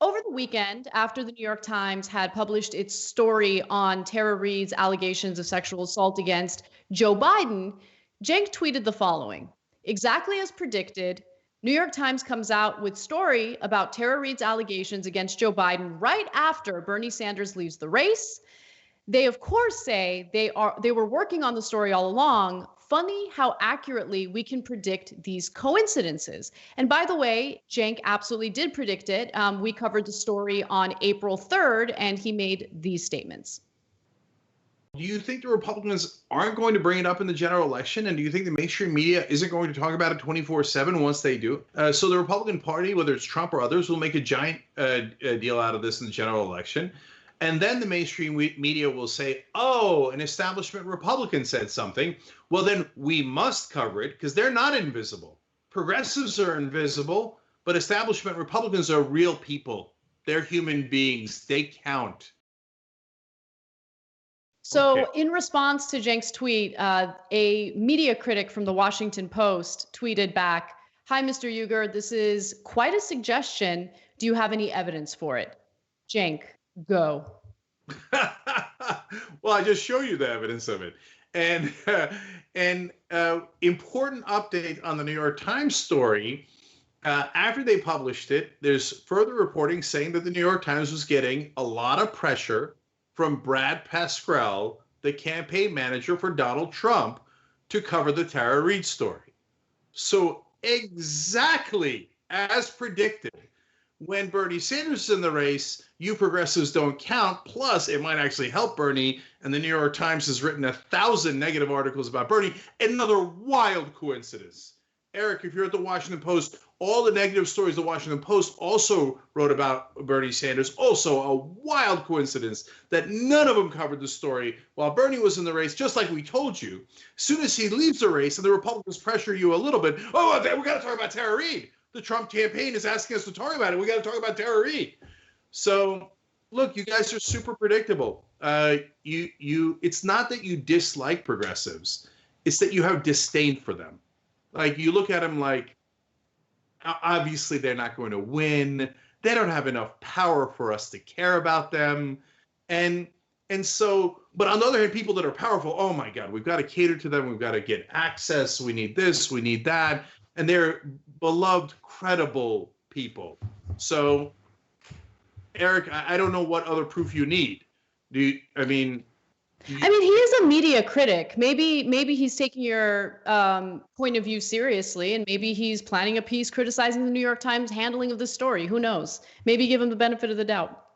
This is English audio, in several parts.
Over the weekend, after the New York Times had published its story on Tara Reade's allegations of sexual assault against Joe Biden, Cenk tweeted the following. Exactly as predicted, New York Times comes out with story about Tara Reade's allegations against Joe Biden right after Bernie Sanders leaves the race. They, of course, say they were working on the story all along. Funny how accurately we can predict these coincidences. And by the way, Cenk absolutely did predict it. We covered the story on April 3rd, and he made these statements. Do you think the Republicans aren't going to bring it up in the general election? And do you think the mainstream media isn't going to talk about it 24/7 once they do? So the Republican Party, whether it's Trump or others, will make a giant deal out of this in the general election. And then the mainstream media will say, oh, an establishment Republican said something. Well, then we must cover it because they're not invisible. Progressives are invisible, but establishment Republicans are real people. They're human beings. They count. So in response to Cenk's tweet, a media critic from the Washington Post tweeted back, "Hi, Mr. Uygur, this is quite a suggestion. Do you have any evidence for it?" Cenk, go. Well, I just show you the evidence of it. And important update on the New York Times story. After they published it, there's further reporting saying that the New York Times was getting a lot of pressure from Brad Pascrell, the campaign manager for Donald Trump, to cover the Tara Reade story. So exactly as predicted, when Bernie Sanders is in the race, you progressives don't count. Plus, it might actually help Bernie. And the New York Times has written 1,000 negative articles about Bernie. Another wild coincidence. Eric, if you're at the Washington Post, all the negative stories the Washington Post also wrote about Bernie Sanders. Also a wild coincidence that none of them covered the story while Bernie was in the race, just like we told you. As soon as he leaves the race and the Republicans pressure you a little bit, oh, we got to talk about Tara Reade. The Trump campaign is asking us to talk about it. We got to talk about Tara Reade. So, look, you guys are super predictable. It's not that you dislike progressives. It's that you have disdain for them. Like, you look at them like, obviously they're not going to win. They don't have enough power for us to care about them. And so, but on the other hand, people that are powerful, oh my God, we've got to cater to them. We've got to get access. We need this, we need that. And they're beloved, credible people. So, Eric, I don't know what other proof you need. I mean, he is a media critic. Maybe he's taking your point of view seriously, and maybe he's planning a piece criticizing the New York Times handling of the story. Who knows? Maybe give him the benefit of the doubt.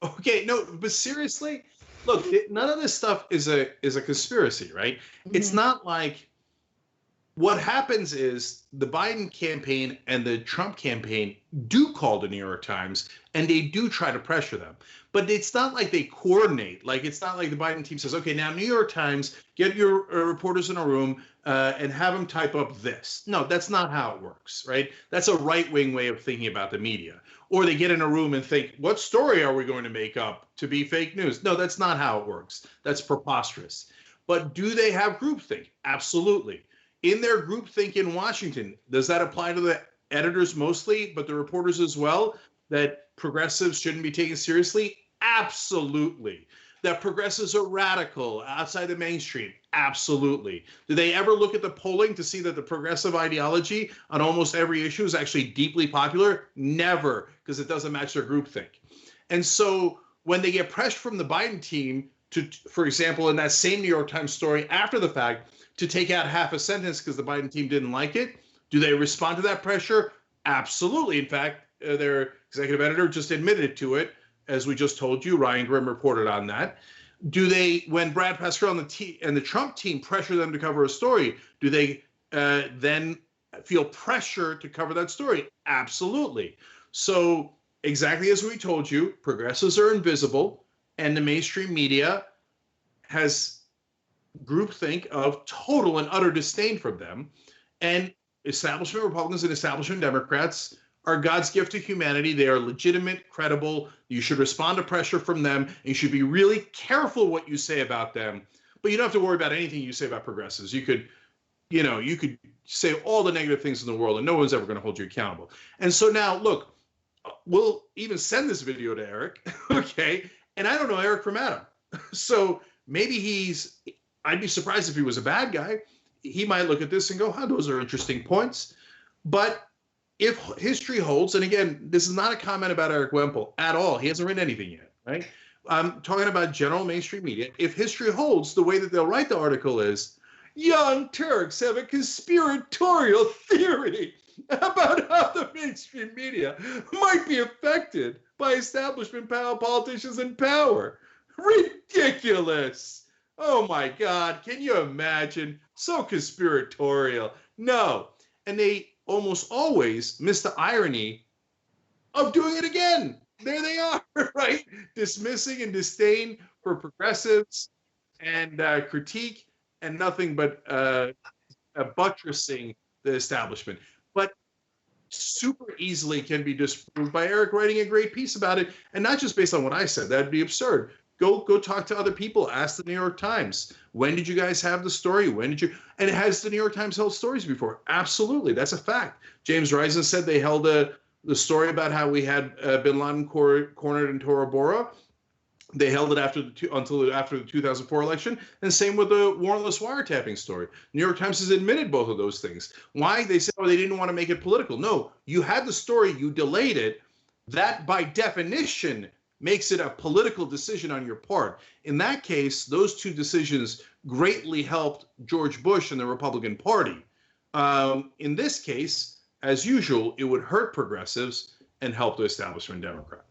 Okay, no, but seriously, look, none of this stuff is a conspiracy, right? Mm-hmm. It's not like what happens is the Biden campaign and the Trump campaign do call the New York Times and they do try to pressure them. But it's not like they coordinate. Like, it's not like the Biden team says, okay, now New York Times, get your reporters in a room and have them type up this. No, that's not how it works, right? That's a right-wing way of thinking about the media. Or they get in a room and think, what story are we going to make up to be fake news? No, that's not how it works. That's preposterous. But do they have groupthink? Absolutely. In their groupthink in Washington, does that apply to the editors mostly, but the reporters as well, that progressives shouldn't be taken seriously? Absolutely. That progressives are radical outside the mainstream? Absolutely. Do they ever look at the polling to see that the progressive ideology on almost every issue is actually deeply popular? Never, because it doesn't match their groupthink. And so when they get pressure from the Biden team to, for example, in that same New York Times story after the fact, to take out half a sentence because the Biden team didn't like it, do they respond to that pressure? Absolutely. In fact, their executive editor just admitted to it, as we just told you. Ryan Grimm reported on that. Do they, when Brad Pascrell and the Trump team pressure them to cover a story, do they then feel pressure to cover that story? Absolutely. So exactly as we told you, progressives are invisible, and the mainstream media has groupthink of total and utter disdain from them. And establishment Republicans and establishment Democrats are God's gift to humanity. They are legitimate, credible. You should respond to pressure from them. And you should be really careful what you say about them. But you don't have to worry about anything you say about progressives. You could say all the negative things in the world and no one's ever going to hold you accountable. And so now, look, we'll even send this video to Eric, okay? And I don't know Eric from Adam. So maybe I'd be surprised if he was a bad guy. He might look at this and go, those are interesting points. But if history holds, and again, this is not a comment about Eric Wemple at all. He hasn't written anything yet, right? I'm talking about general mainstream media. If history holds, the way that they'll write the article is, young Turks have a conspiratorial theory about how the mainstream media might be affected by establishment politicians in power. Ridiculous. Oh my God. Can you imagine? So conspiratorial. No. And they almost always miss the irony of doing it again. There they are, right? Dismissing and disdain for progressives and critique and nothing but buttressing the establishment. But super easily can be disproved by Eric writing a great piece about it, and not just based on what I said. That'd be absurd. Go talk to other people. Ask the New York Times. When did you guys have the story? When did you? And has the New York Times held stories before? Absolutely, that's a fact. James Risen said they held the story about how we had Bin Laden cornered in Tora Bora. They held it until after the 2004 election, and same with the warrantless wiretapping story. New York Times has admitted both of those things. Why? They said, they didn't want to make it political. No, you had the story, you delayed it. That, by definition, makes it a political decision on your part. In that case, those two decisions greatly helped George Bush and the Republican Party. In this case, as usual, it would hurt progressives and help the establishment Democrat.